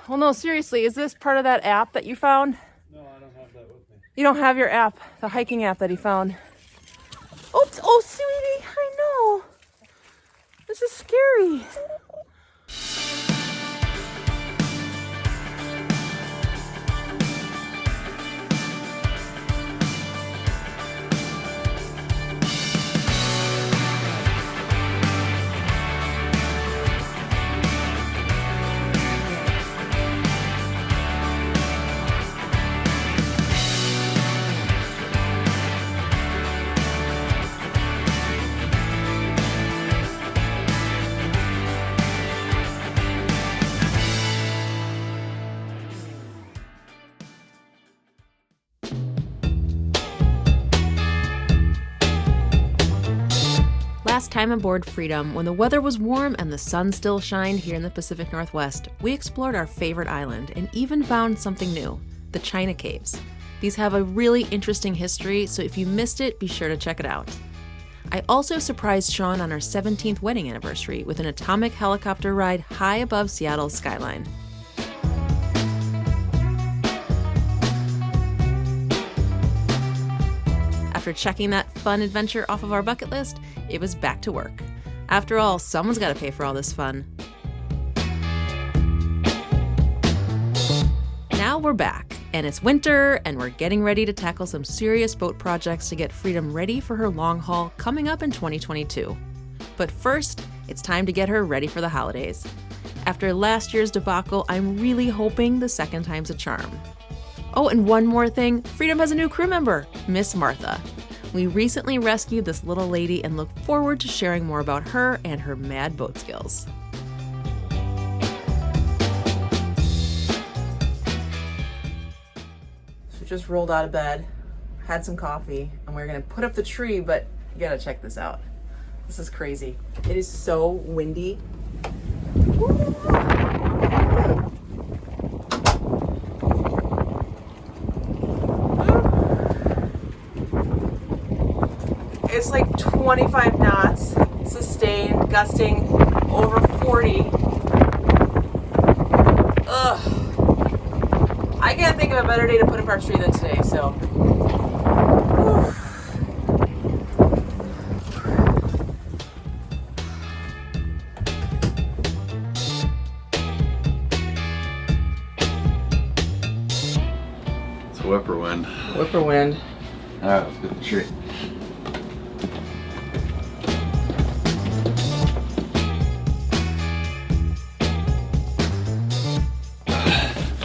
Well, no, seriously, is this part of that app that you found? No, I don't have that with me. You don't have your app, the hiking app that he found. Oops, oh, sweetie, I know. This is scary. Last time aboard Freedom, when the weather was warm and the sun still shined here in the Pacific Northwest, we explored our favorite island and even found something new, the China Caves. These have a really interesting history, so if you missed it, be sure to check it out. I also surprised Sean on our 17th wedding anniversary with an atomic helicopter ride high above Seattle's skyline. After checking that fun adventure off of our bucket list, it was back to work. After all, someone's got to pay for all this fun. Now we're back, and it's winter, and we're getting ready to tackle some serious boat projects to get Freedom ready for her long haul coming up in 2022. But first, it's time to get her ready for the holidays. After last year's debacle, I'm really hoping the second time's a charm. Oh, and one more thing, Freedom has a new crew member, Miss Martha. We recently rescued this little lady and look forward to sharing more about her and her mad boat skills. So just rolled out of bed, had some coffee, and we're gonna put up the tree, but you gotta check this out. This is crazy. It is so windy. It's like 25 knots, sustained, gusting over 40. Ugh. I can't think of a better day to put up our tree than today, so. Oof. It's a whippoorwind. Whippoorwind. All right, let's get the tree.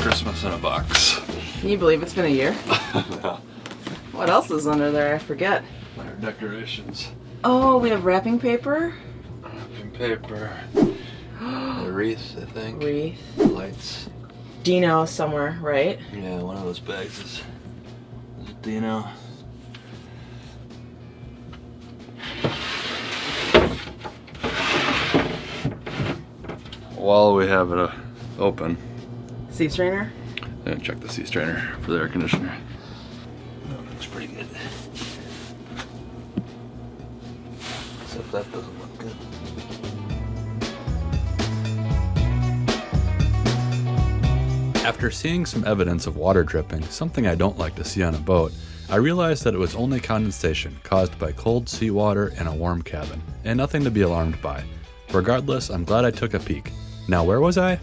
Christmas in a box. Can you believe it's been a year? No. What else is under there? I forget. Our decorations. Oh, we have wrapping paper. Wrapping paper. A wreath, I think. Wreath. Lights. Dino somewhere, right? Yeah, one of those bags is Dino. While we have it open, Sea strainer. and check the sea strainer for the air conditioner. That looks pretty good. Except that doesn't look good. After seeing some evidence of water dripping, something I don't like to see on a boat, I realized that it was only condensation caused by cold seawater in a warm cabin, and nothing to be alarmed by. Regardless, I'm glad I took a peek. Now where was I?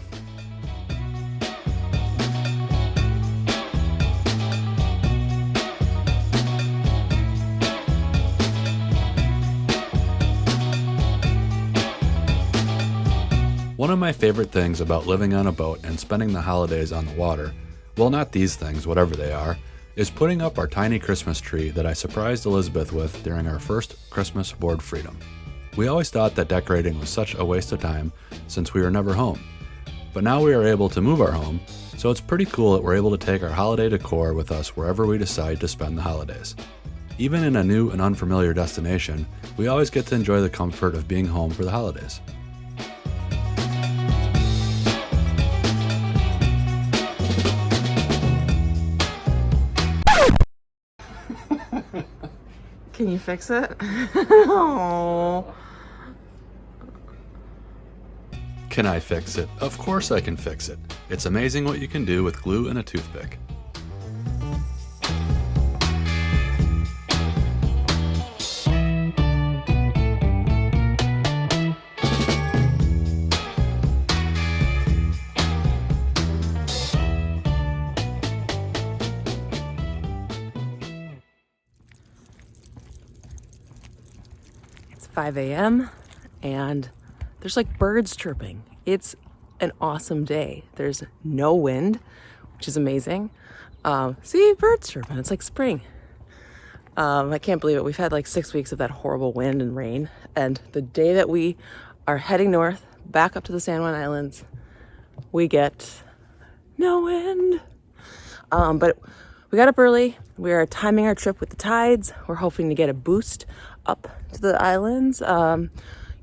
One of my favorite things about living on a boat and spending the holidays on the water, well, not these things, whatever they are, is putting up our tiny Christmas tree that I surprised Elizabeth with during our first Christmas aboard Freedom. We always thought that decorating was such a waste of time since we were never home. But now we are able to move our home, so it's pretty cool that we're able to take our holiday decor with us wherever we decide to spend the holidays. Even in a new and unfamiliar destination, we always get to enjoy the comfort of being home for the holidays. Can you fix it? Oh. Can I fix it? Of course I can fix it. It's amazing what you can do with glue and a toothpick. It's 5 a.m. and there's like birds chirping. It's an awesome day. There's no wind, which is amazing. See, birds chirping. It's like spring. I can't believe it. We've had like 6 weeks of that horrible wind and rain. And the day that we are heading north, back up to the San Juan Islands, we get no wind. But we got up early. We are timing our trip with the tides. We're hoping to get a boost up to the islands.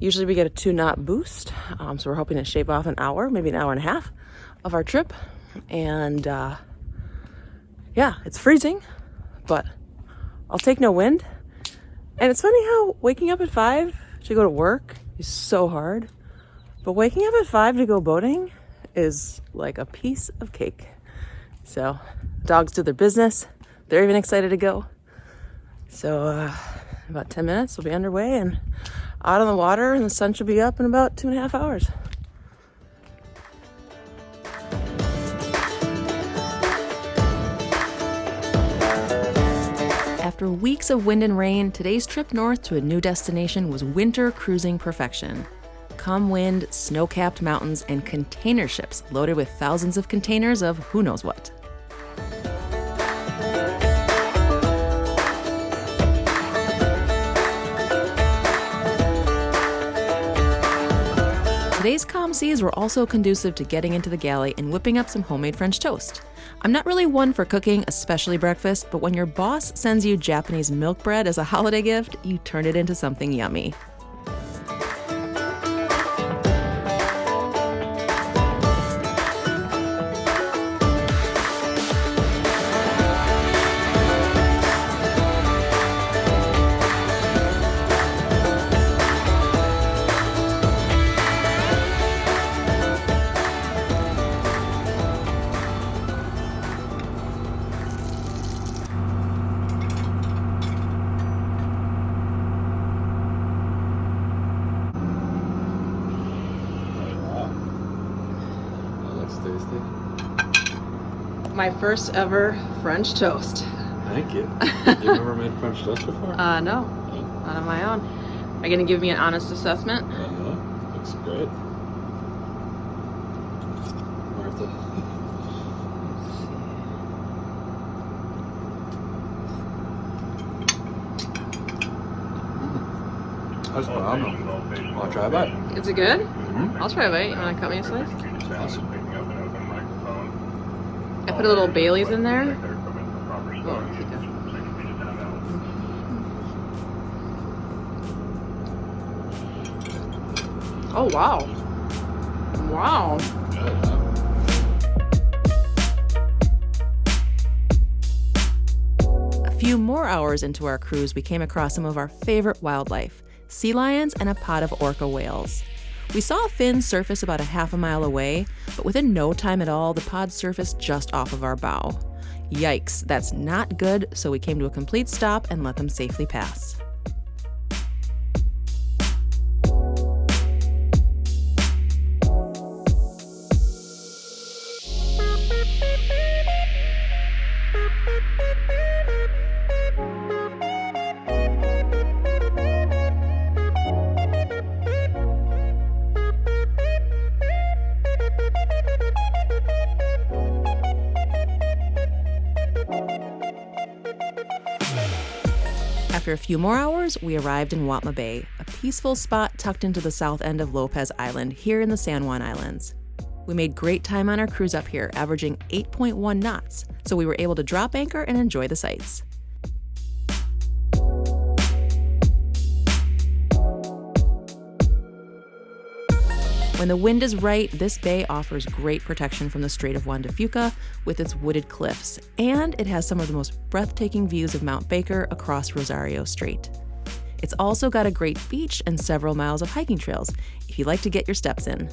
Usually we get a 2-knot boost. So we're hoping to shave off an hour, maybe an hour and a half of our trip. And yeah, it's freezing, but I'll take no wind. And it's funny how waking up at 5 to go to work is so hard. But waking up at 5 to go boating is like a piece of cake. So dogs do their business. They're even excited to go. So about 10 minutes we'll be underway and out on the water, and the sun should be up in about 2.5 hours. After weeks of wind and rain, today's trip north to a new destination was winter cruising perfection. Come wind, snow-capped mountains, and container ships loaded with thousands of containers of who knows what. Today's calm seas were also conducive to getting into the galley and whipping up some homemade French toast. I'm not really one for cooking, especially breakfast, but when your boss sends you Japanese milk bread as a holiday gift, you turn it into something yummy. My first ever French toast. Thank you. You've never made French toast before? No, not on my own. Are you gonna give me an honest assessment? Looks great. Martha. That's phenomenal. I'll try a bite. Is it good? Mm-hmm. I'll try a bite. You wanna cut me a slice? Awesome. I put a little Bailey's in there. Oh, okay. Oh, wow. Wow. A few more hours into our cruise, we came across some of our favorite wildlife, sea lions and a pod of orca whales. We saw a fin surface about a half a mile away, but within no time at all, the pod surfaced just off of our bow. Yikes, that's not good, so we came to a complete stop and let them safely pass. After a few more hours, we arrived in Watma Bay, a peaceful spot tucked into the south end of Lopez Island here in the San Juan Islands. We made great time on our cruise up here, averaging 8.1 knots, so we were able to drop anchor and enjoy the sights. When the wind is right, this bay offers great protection from the Strait of Juan de Fuca with its wooded cliffs, and it has some of the most breathtaking views of Mount Baker across Rosario Strait. It's also got a great beach and several miles of hiking trails if you like to get your steps in.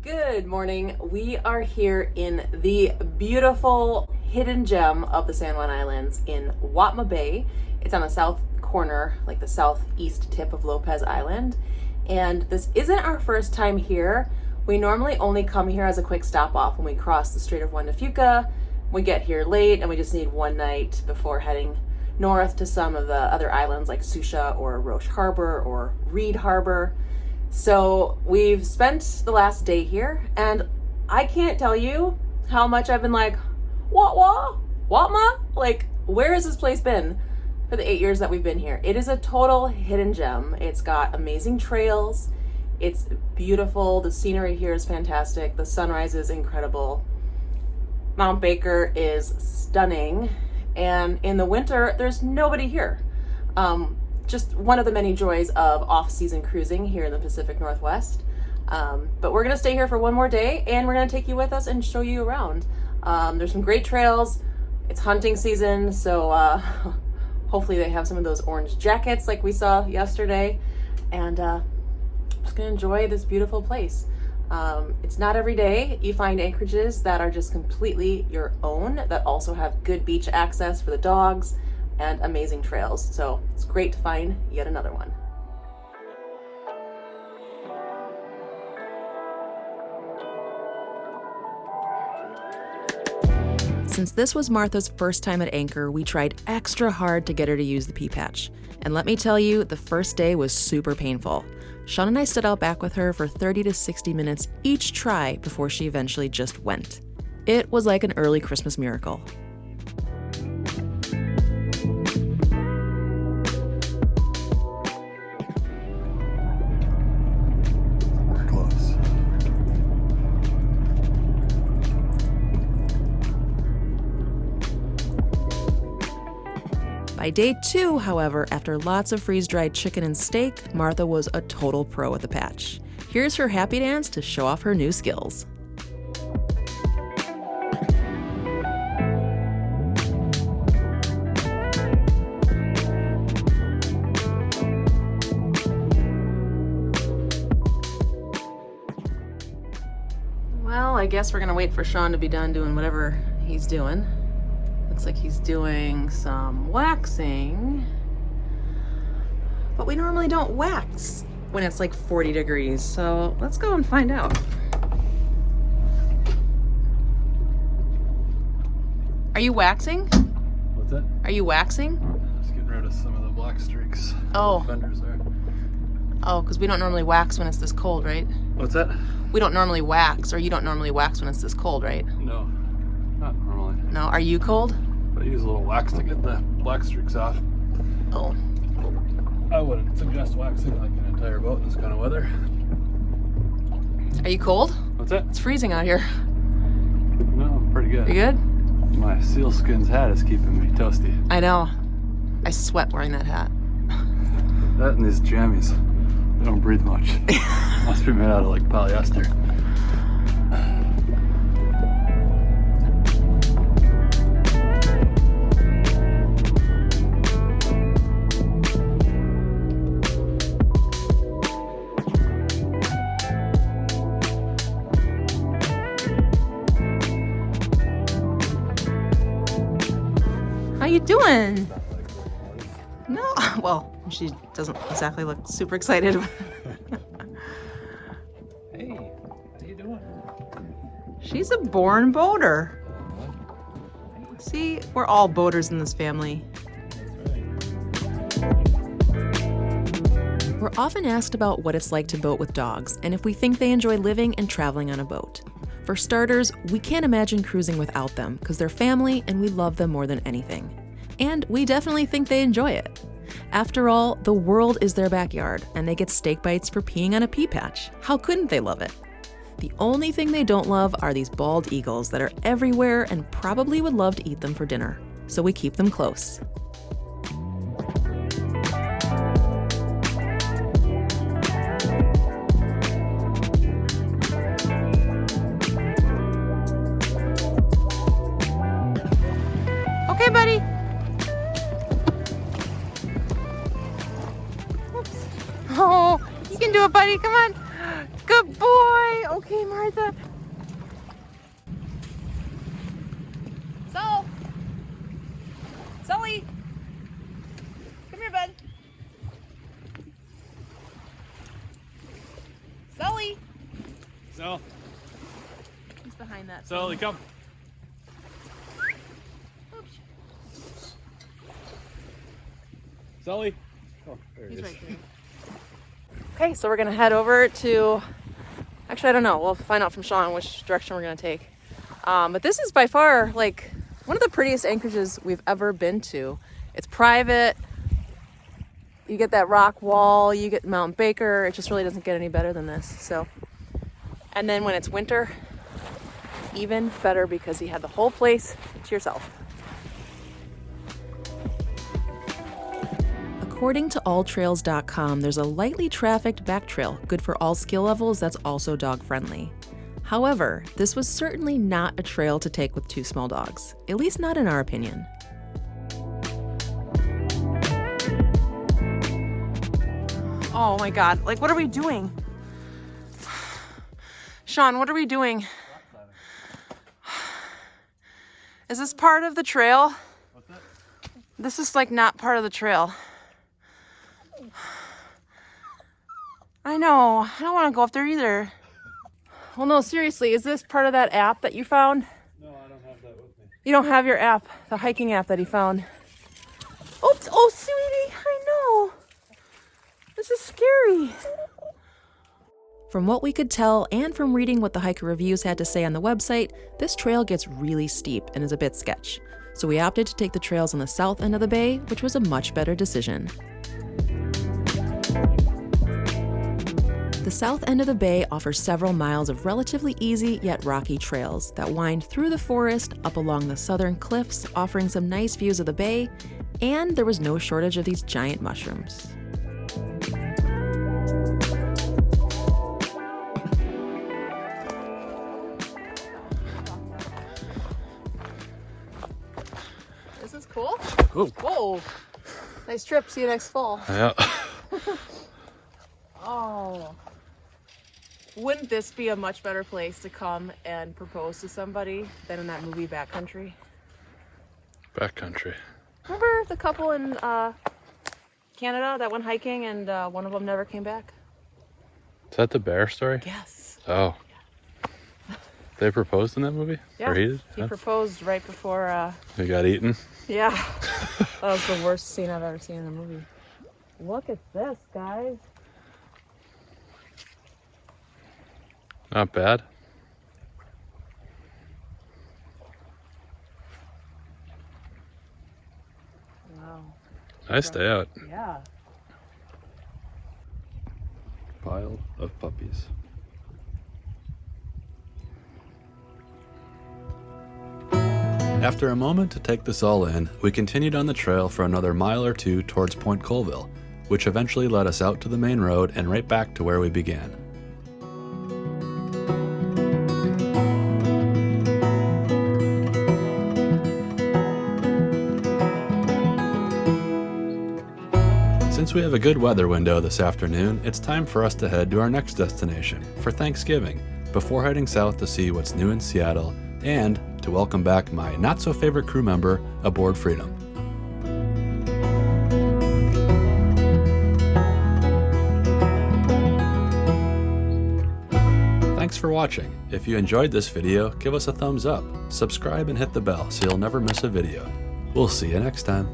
Good morning. We are here in the beautiful hidden gem of the San Juan Islands in Watma Bay. It's on the south corner, like the southeast tip of Lopez Island. And this isn't our first time here. We normally only come here as a quick stop off when we cross the Strait of Juan de Fuca. We get here late and we just need one night before heading north to some of the other islands like Susha or Roche Harbor or Reed Harbor. So we've spent the last day here, and I can't tell you how much I've been like, Watma? Like, where has this place been for the 8 years that we've been here? It is a total hidden gem. It's got amazing trails. It's beautiful. The scenery here is fantastic. The sunrise is incredible. Mount Baker is stunning. And in the winter, there's nobody here. Just one of the many joys of off-season cruising here in the Pacific Northwest. But we're gonna stay here for one more day and we're gonna take you with us and show you around. There's some great trails. It's hunting season, so hopefully they have some of those orange jackets like we saw yesterday. And just gonna enjoy this beautiful place. It's not every day you find anchorages that are just completely your own, that also have good beach access for the dogs and amazing trails. So it's great to find yet another one. Since this was Martha's first time at Anchor, we tried extra hard to get her to use the pee patch. And let me tell you, the first day was super painful. Sean and I stood out back with her for 30 to 60 minutes each try before she eventually just went. It was like an early Christmas miracle. We're close. By day 2, however, after lots of freeze-dried chicken and steak, Martha was a total pro at the patch. Here's her happy dance to show off her new skills. Well, I guess we're gonna wait for Sean to be done doing whatever he's doing. Looks like he's doing some waxing. But we normally don't wax when it's like 40 degrees, so let's go and find out. Are you waxing? What's that? Are you waxing? Just getting rid of some of the black streaks. Oh. Fenders there. Oh, because we don't normally wax when it's this cold, right? What's that? We don't normally wax, or you don't normally wax when it's this cold, right? No, not normally. No, are you cold? But I use a little wax to get the black streaks off. Oh. I wouldn't suggest waxing like an entire boat in this kind of weather. Are you cold? What's that? It's freezing out here. No, I'm pretty good. You good? My sealskins hat is keeping me toasty. I know. I sweat wearing that hat. That and these jammies. They don't breathe much. Must be made out of like polyester. How you doing? No, well, she doesn't exactly look super excited. Hey, how you doing? She's a born boater. See, we're all boaters in this family. We're often asked about what it's like to boat with dogs and if we think they enjoy living and traveling on a boat. For starters, we can't imagine cruising without them because they're family and we love them more than anything. And we definitely think they enjoy it. After all, the world is their backyard and they get steak bites for peeing on a pee patch. How couldn't they love it? The only thing they don't love are these bald eagles that are everywhere and probably would love to eat them for dinner. So we keep them close. Okay, buddy. Oops. Oh, you can do it, buddy. Come on. Good boy. okay, Martha? Sol! Sully! Come here, bud. Sully! So, He's behind that. Sully, come. Oops. Sully. Oh, there he He's is. right there. Okay, so we're gonna head over to, actually I don't know, we'll find out from Sean which direction we're gonna take. But this is by far like one of the prettiest anchorages we've ever been to. It's private, you get that rock wall, you get Mount Baker, it just really doesn't get any better than this. So, and then when it's winter, even better because you have the whole place to yourself. According to alltrails.com, there's a lightly trafficked back trail, good for all skill levels, that's also dog friendly. However, this was certainly not a trail to take with 2 small dogs, at least not in our opinion. Oh my God, like what are we doing? Sean, what are we doing? Is this part of the trail? What's that? This is like not part of the trail. I know, I don't want to go up there either. Well, no, seriously, is this part of that app that you found? No, I don't have that with me. You don't have your app, the hiking app that he found. Oops, oh, sweetie, I know. This is scary. From what we could tell, and from reading what the hiker reviews had to say on the website, this trail gets really steep and is a bit sketch. So we opted to take the trails on the south end of the bay, which was a much better decision. The south end of the bay offers several miles of relatively easy yet rocky trails that wind through the forest, up along the southern cliffs, offering some nice views of the bay, and there was no shortage of these giant mushrooms. This is cool. Cool. Whoa, nice trip. See you next fall. Yeah. Oh. Wouldn't this be a much better place to come and propose to somebody than in that movie Backcountry? Backcountry. Remember the couple in Canada that went hiking and one of them never came back? Is that the bear story? Yes. Oh. They proposed in that movie? Yeah. Or he did? He Yeah. proposed right before, He got eaten? yeah. That was the worst scene I've ever seen in a movie. Look at this, guys. Not bad. Wow. Nice day out. Yeah. Pile of puppies. After a moment to take this all in, we continued on the trail for another mile or 2 towards Point Colville, which eventually led us out to the main road and right back to where we began. Since we have a good weather window this afternoon, it's time for us to head to our next destination for Thanksgiving, before heading south to see what's new in Seattle and to welcome back my not-so-favorite crew member aboard Freedom. Thanks for watching. If you enjoyed this video, give us a thumbs up, subscribe and hit the bell so you'll never miss a video. We'll see you next time.